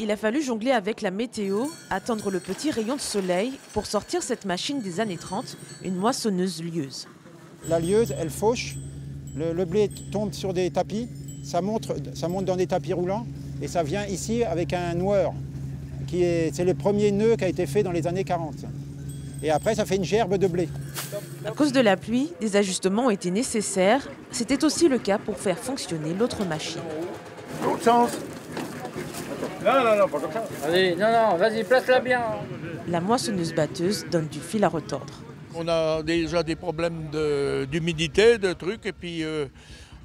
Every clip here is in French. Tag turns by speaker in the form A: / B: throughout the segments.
A: Il a fallu jongler avec la météo, attendre le petit rayon de soleil pour sortir cette machine des années 30, une moissonneuse lieuse.
B: La lieuse, elle fauche, le blé tombe sur des tapis, ça monte dans des tapis roulants et ça vient ici avec un noueur. C'est le premier nœud qui a été fait dans les années 40. Et après, ça fait une gerbe de blé.
A: À cause de la pluie, des ajustements ont été nécessaires. C'était aussi le cas pour faire fonctionner l'autre machine.
C: L'autre sens. Non, pas comme ça.
D: Allez, non, vas-y, place-la bien.
A: La moissonneuse-batteuse donne du fil à retordre.
E: On a déjà des problèmes d'humidité, de trucs, et puis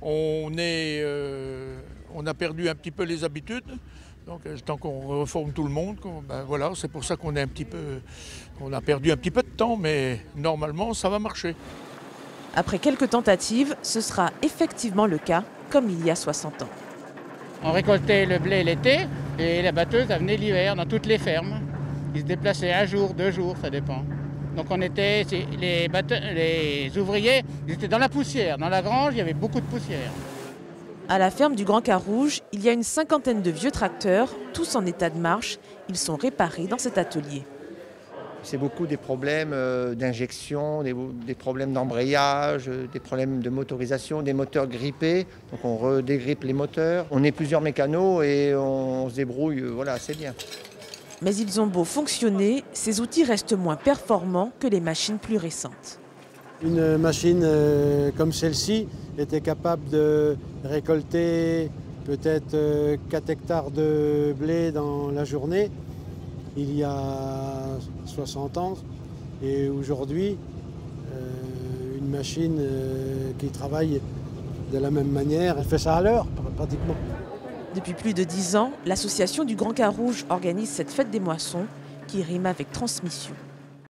E: on a perdu un petit peu les habitudes. Donc tant qu'on reforme tout le monde, voilà, c'est pour ça qu'on a perdu un petit peu de temps, mais normalement ça va marcher.
A: Après quelques tentatives, ce sera effectivement le cas, comme il y a 60 ans.
D: On récoltait le blé l'été et la batteuse elle venait l'hiver dans toutes les fermes. Ils se déplaçaient un jour, 2 jours, ça dépend. Donc les ouvriers, ils étaient dans la poussière. Dans la grange, il y avait beaucoup de poussière.
A: À la ferme du Grand Carouge, il y a une cinquantaine de vieux tracteurs, tous en état de marche. Ils sont réparés dans cet atelier.
F: C'est beaucoup des problèmes d'injection, des problèmes d'embrayage, des problèmes de motorisation, des moteurs grippés. Donc on redégrippe les moteurs. On est plusieurs mécanos et on se débrouille assez bien.
A: Mais ils ont beau fonctionner, ces outils restent moins performants que les machines plus récentes.
G: Une machine comme celle-ci était capable de récolter peut-être 4 hectares de blé dans la journée il y a 60 ans. Et aujourd'hui, une machine qui travaille de la même manière, elle fait ça à l'heure pratiquement.
A: Depuis plus de 10 ans, l'association du Grand Carouge organise cette fête des moissons qui rime avec transmission.